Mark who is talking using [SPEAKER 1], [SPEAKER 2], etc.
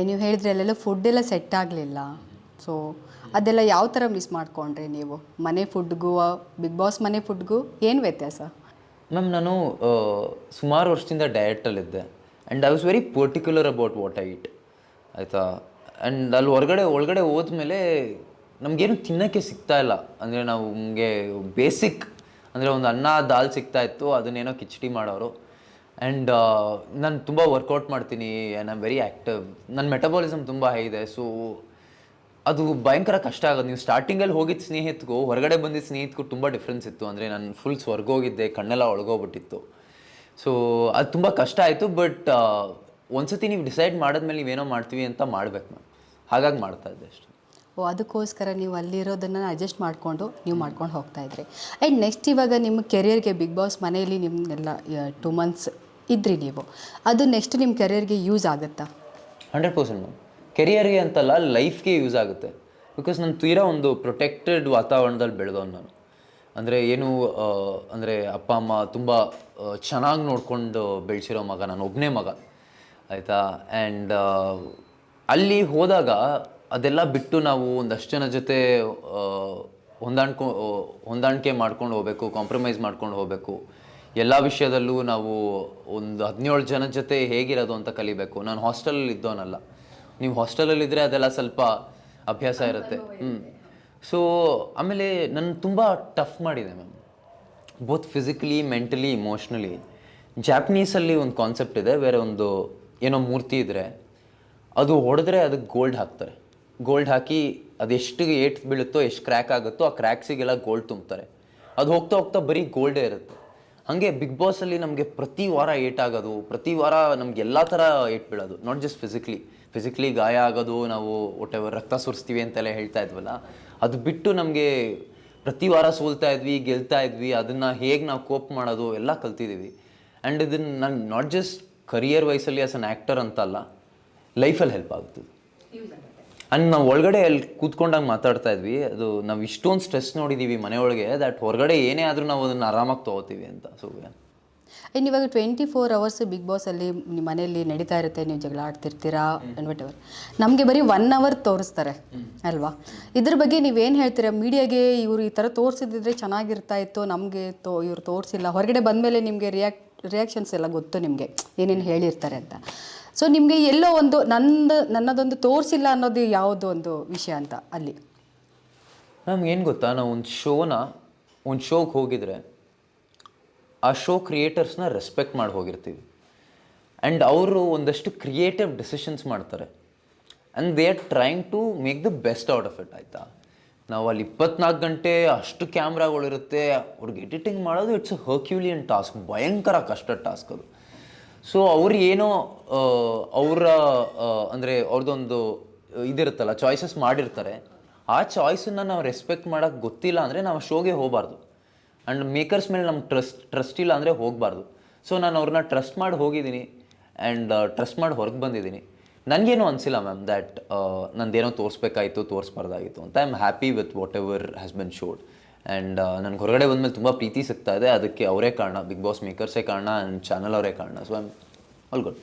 [SPEAKER 1] ನೀವು ಹೇಳಿದ್ರೆ ಅಲ್ಲೆಲ್ಲ ಫುಡ್ಡೆಲ್ಲ ಸೆಟ್ ಆಗಲಿಲ್ಲ. ಸೊ ಅದೆಲ್ಲ ಯಾವ ಥರ ಮಿಸ್ ಮಾಡ್ಕೊಂಡ್ರಿ ನೀವು? ಮನೆ ಫುಡ್ಗೂ ಬಿಗ್ ಬಾಸ್ ಮನೆ ಫುಡ್ಗೂ ಏನು ವ್ಯತ್ಯಾಸ?
[SPEAKER 2] ಮ್ಯಾಮ್ ನಾನು ಸುಮಾರು ವರ್ಷದಿಂದ ಡಯಟಲ್ಲಿದ್ದೆ and I was very particular about what I eat ಆಯಿತಾ. ಆ್ಯಂಡ್ ಅಲ್ಲಿ ಒಳಗಡೆ ಹೋದ್ಮೇಲೆ ನಮಗೇನು ತಿನ್ನೋಕ್ಕೆ ಸಿಗ್ತಾಯಿಲ್ಲ. ಅಂದರೆ ನಾವು ನಮಗೆ ಬೇಸಿಕ್ ಅಂದರೆ ಒಂದು ಅನ್ನ ದಾಲ್ ಸಿಗ್ತಾಯಿತ್ತು, ಅದನ್ನೇನೋ ಕಿಚಡಿ ಮಾಡೋರು. ಆ್ಯಂಡ್ ನಾನು ತುಂಬ ವರ್ಕೌಟ್ ಮಾಡ್ತೀನಿ and I am very active. ನನ್ನ ಮೆಟಬಾಲಿಸಮ್ ತುಂಬ ಹೈ ಇದೆ. ಸೊ ಅದು ಭಯಂಕರ ಕಷ್ಟ ಆಗೋದು. ನೀವು ಸ್ಟಾರ್ಟಿಂಗಲ್ಲಿ ಹೋಗಿದ್ದ ಸ್ನೇಹಿತಗೂ ಹೊರಗಡೆ ಬಂದಿದ್ದ ಸ್ನೇಹಿತಗೂ ತುಂಬ ಡಿಫ್ರೆನ್ಸ್ ಇತ್ತು. ಅಂದರೆ ನಾನು ಫುಲ್ ಸ್ವರ್ಗೋಗಿದ್ದೆ, ಕಣ್ಣೆಲ್ಲ ಒಳಗೋಗ್ಬಿಟ್ಟಿತ್ತು. ಸೊ ಅದು ತುಂಬ ಕಷ್ಟ ಆಯಿತು. ಬಟ್ ಒಂದ್ಸತಿ ನೀವು ಡಿಸೈಡ್ ಮಾಡಿದ್ಮೇಲೆ ನೀವೇನೋ ಮಾಡ್ತೀವಿ ಅಂತ ಮಾಡ್ಬೇಕು ಮ್ಯಾಮ್. ಹಾಗಾಗಿ ಮಾಡ್ತಾ ಇದ್ದೆ ಅಷ್ಟೇ.
[SPEAKER 1] ಓ, ಅದಕ್ಕೋಸ್ಕರ ನೀವು ಅಲ್ಲಿರೋದನ್ನು ಅಡ್ಜಸ್ಟ್ ಮಾಡಿಕೊಂಡು ನೀವು ಮಾಡ್ಕೊಂಡು ಹೋಗ್ತಾಯಿದ್ರಿ. ಆ್ಯಂಡ್ ನೆಕ್ಸ್ಟ್ ಇವಾಗ ನಿಮ್ಮ ಕೆರಿಯರ್ಗೆ ಬಿಗ್ ಬಾಸ್ ಮನೆಯಲ್ಲಿ ನಿಮ್ಮನ್ನೆಲ್ಲ 2 ಮಂತ್ಸ್ ಇದ್ರಿ ನೀವು, ಅದು ನೆಕ್ಸ್ಟ್ ನಿಮ್ಮ ಕೆರಿಯರ್ಗೆ ಯೂಸ್ ಆಗುತ್ತಾ?
[SPEAKER 2] 100% ಮ್ಯಾಮ್. ಕೆರಿಯರ್ಗೆ ಅಂತಲ್ಲ, ಲೈಫ್ಗೆ ಯೂಸ್ ಆಗುತ್ತೆ. ಬಿಕಾಸ್ ನಾನು ತೀರಾ ಒಂದು ಪ್ರೊಟೆಕ್ಟೆಡ್ ವಾತಾವರಣದಲ್ಲಿ ಬೆಳೆದವನು ನಾನು. ಅಂದರೆ ಏನು ಅಂದರೆ ಅಪ್ಪ ಅಮ್ಮ ತುಂಬ ಚೆನ್ನಾಗಿ ನೋಡ್ಕೊಂಡು ಬೆಳೆಸಿರೋ ಮಗ, ನಾನು ಒಬ್ಬನೇ ಮಗ ಆಯಿತಾ. ಆ್ಯಂಡ್ ಅಲ್ಲಿ ಹೋದಾಗ ಅದೆಲ್ಲ ಬಿಟ್ಟು ನಾವು ಒಂದಷ್ಟು ಜನ ಜೊತೆ ಹೊಂದಾಣಿಕೆ ಮಾಡ್ಕೊಂಡು ಹೋಗಬೇಕು, ಕಾಂಪ್ರಮೈಸ್ ಮಾಡ್ಕೊಂಡು ಹೋಗಬೇಕು. ಎಲ್ಲ ವಿಷಯದಲ್ಲೂ ನಾವು ಒಂದು 17 ಜನದ ಜೊತೆ ಹೇಗಿರೋದು ಅಂತ ಕಲಿಬೇಕು. ನಾನು ಹಾಸ್ಟೆಲಲ್ಲಿ ಇದ್ದವನಲ್ಲ. ನೀವು ಹಾಸ್ಟೆಲಲ್ಲಿದ್ದರೆ ಅದೆಲ್ಲ ಸ್ವಲ್ಪ ಅಭ್ಯಾಸ ಇರುತ್ತೆ. ಸೊ ಆಮೇಲೆ ನನ್ನ ತುಂಬ ಟಫ್ ಮಾಡಿದೆ ma'am, both physically, mentally, emotionally. ಜಾಪನೀಸಲ್ಲಿ ಒಂದು ಕಾನ್ಸೆಪ್ಟ್ ಇದೆ, ಬೇರೆ ಒಂದು ಏನೋ ಮೂರ್ತಿ ಇದ್ದರೆ ಅದು ಹೊಡೆದ್ರೆ ಅದಕ್ಕೆ ಗೋಲ್ಡ್ ಹಾಕ್ತಾರೆ. ಗೋಲ್ಡ್ ಹಾಕಿ ಅದೆಷ್ಟು ಏಟ್ ಬೀಳುತ್ತೋ, ಎಷ್ಟು ಕ್ರ್ಯಾಕ್ ಆಗುತ್ತೋ ಆ ಕ್ರ್ಯಾಕ್ಸಿಗೆಲ್ಲ ಗೋಲ್ಡ್ ತುಂಬ್ತಾರೆ. ಅದು ಹೋಗ್ತಾ ಹೋಗ್ತಾ ಬರೀ ಗೋಲ್ಡೇ ಇರುತ್ತೆ. ಹಾಗೆ ಬಿಗ್ ಬಾಸಲ್ಲಿ ನಮಗೆ ಪ್ರತಿ ವಾರ ಏಟಾಗೋದು, ಪ್ರತಿ ವಾರ ನಮ್ಗೆ ಎಲ್ಲ ಥರ ಏಟ್ ಬೀಳೋದು. ನಾಟ್ ಜಸ್ಟ್ ಫಿಸಿಕಲಿ ಗಾಯ ಆಗೋದು, ನಾವು ಒಟ್ಟೆವರ್ ರಕ್ತ ಸುರಿಸ್ತೀವಿ ಅಂತೆಲ್ಲ ಹೇಳ್ತಾ ಇದ್ವಲ್ಲ, ಅದು ಬಿಟ್ಟು ನಮಗೆ ಪ್ರತಿ ವಾರ ಸೋಲ್ತಾ ಇದ್ವಿ, ಗೆಲ್ತಾ ಇದ್ವಿ. ಅದನ್ನು ಹೇಗೆ ನಾವು ಕೋಪ್ ಮಾಡೋದು ಎಲ್ಲ ಕಲ್ತಿದ್ದೀವಿ. ಆ್ಯಂಡ್ ಇದನ್ನು ನಾನು ನಾಟ್ ಜಸ್ಟ್ ಕರಿಯರ್ ವೈಸಲ್ಲಿ ಆಸ್ ಅನ್ ಆ್ಯಕ್ಟರ್ ಅಂತಲ್ಲ, ಲೈಫಲ್ಲಿ ಹೆಲ್ಪ್ ಆಗುತ್ತೆ. ಆ್ಯಂಡ್ ನಾವು ಒಳಗಡೆ ಅಲ್ಲಿ ಕೂತ್ಕೊಂಡಾಗ ಮಾತಾಡ್ತಾ ಇದ್ವಿ, ಅದು ನಾವು ಇಷ್ಟೊಂದು ಸ್ಟ್ರೆಸ್ ನೋಡಿದ್ದೀವಿ ಮನೆಯೊಳಗೆ, ದ್ಯಾಟ್ ಹೊರಗಡೆ ಏನೇ ಆದರೂ ನಾವು ಅದನ್ನು ಆರಾಮಾಗಿ ತೊಗೋತೀವಿ ಅಂತ. ಸೊ
[SPEAKER 1] ಇವಾಗ 24 ಅವರ್ಸ್ ಬಿಗ್ ಬಾಸಲ್ಲಿ ನಿಮ್ಮ ಮನೆಯಲ್ಲಿ ನಡೀತಾ ಇರುತ್ತೆ, ನೀವು ಜಗಳ ಆಡ್ತಿರ್ತೀರಾ ವಾಟ್ ಎವರ್. ನಮಗೆ ಬರೀ 1 ಅವರ್ ತೋರಿಸ್ತಾರೆ ಅಲ್ವಾ? ಇದ್ರ ಬಗ್ಗೆ ನೀವೇನು ಹೇಳ್ತೀರಾ? ಮೀಡಿಯಾಗೆ ಇವರು ಈ ಥರ ತೋರಿಸಿದ್ರೆ ಚೆನ್ನಾಗಿರ್ತಾ ಇತ್ತು, ನಮಗೆ ಇವ್ರು ತೋರಿಸಿಲ್ಲ. ಹೊರಗಡೆ ಬಂದಮೇಲೆ ನಿಮಗೆ ರಿಯಾಕ್ಷನ್ಸ್ ಎಲ್ಲ ಗೊತ್ತು ನಿಮಗೆ ಏನೇನು ಹೇಳಿರ್ತಾರೆ ಅಂತ. ಸೊ ನಿಮಗೆ ಎಲ್ಲೋ ಒಂದು ನನ್ನದೊಂದು ತೋರಿಸಿಲ್ಲ ಅನ್ನೋದು ಯಾವುದೋ ಒಂದು ವಿಷಯ ಅಂತ ಅಲ್ಲಿ
[SPEAKER 2] ನಮ್ಗೆ ಏನು ಗೊತ್ತಾ, ನಾವು ಒಂದು ಶೋಗೆ ಹೋಗಿದ್ರೆ ಆ ಶೋ ಕ್ರಿಯೇಟರ್ಸ್ನ ರೆಸ್ಪೆಕ್ಟ್ ಮಾಡಿ ಹೋಗಿರ್ತೀವಿ. ಆ್ಯಂಡ್ ಅವರು ಒಂದಷ್ಟು ಕ್ರಿಯೇಟಿವ್ ಡಿಸಿಷನ್ಸ್ ಮಾಡ್ತಾರೆ. And they are trying to make the best out of it ಆಯಿತಾ. ನಾವು ಅಲ್ಲಿ 24 ಗಂಟೆ ಅಷ್ಟು ಕ್ಯಾಮ್ರಾಗಳಿರುತ್ತೆ, ಅವ್ರಿಗೆ ಎಡಿಟಿಂಗ್ ಮಾಡೋದು ಇಟ್ಸ್ ಅ ಹರ್ಕ್ಯುಲಿಯನ್ ಟಾಸ್ಕ್, ಭಯಂಕರ ಕಷ್ಟ ಟಾಸ್ಕ್ ಅದು. ಸೊ ಅವ್ರು ಏನೋ ಅವರ ಅಂದರೆ ಅವ್ರದ್ದೊಂದು ಇದಿರುತ್ತಲ್ಲ, ಚಾಯ್ಸಸ್ ಮಾಡಿರ್ತಾರೆ. ಆ ಚಾಯ್ಸನ್ನು ನಾವು ರೆಸ್ಪೆಕ್ಟ್ ಮಾಡೋಕ್ಕೆ ಗೊತ್ತಿಲ್ಲ ಅಂದರೆ ನಾವು ಶೋಗೆ ಹೋಗಬಾರ್ದು. ಆ್ಯಂಡ್ ಮೇಕರ್ಸ್ ಮೇಲೆ ನಮ್ಗೆ ಟ್ರಸ್ಟ್ ಇಲ್ಲ ಅಂದರೆ ಹೋಗಬಾರ್ದು. ಸೊ ನಾನು ಅವ್ರನ್ನ ಟ್ರಸ್ಟ್ ಮಾಡಿ ಹೋಗಿದ್ದೀನಿ ಆ್ಯಂಡ್ ಟ್ರಸ್ಟ್ ಮಾಡಿ ಹೊರಗೆ ಬಂದಿದ್ದೀನಿ. ನನಗೇನು ಅನಿಸಿಲ್ಲ ಮ್ಯಾಮ್ ದ್ಯಾಟ್ ನಂದೇನೋ ತೋರಿಸ್ಬೇಕಾಯಿತು, ತೋರಿಸ್ಬಾರ್ದಾಗಿತ್ತು ಅಂತ. I am happy with what ever has been showed. And ನನಗೆ ಹೊರಗಡೆ ಬಂದಮೇಲೆ ತುಂಬ ಪ್ರೀತಿ ಸಿಗ್ತಾ ಇದೆ. ಅದಕ್ಕೆ ಅವರೇ ಕಾರಣ, ಬಿಗ್ ಬಾಸ್ ಮೇಕರ್ಸೇ ಕಾರಣ ಆ್ಯಂಡ್ ಚಾನಲ್ ಅವರೇ ಕಾರಣ. So I am all good.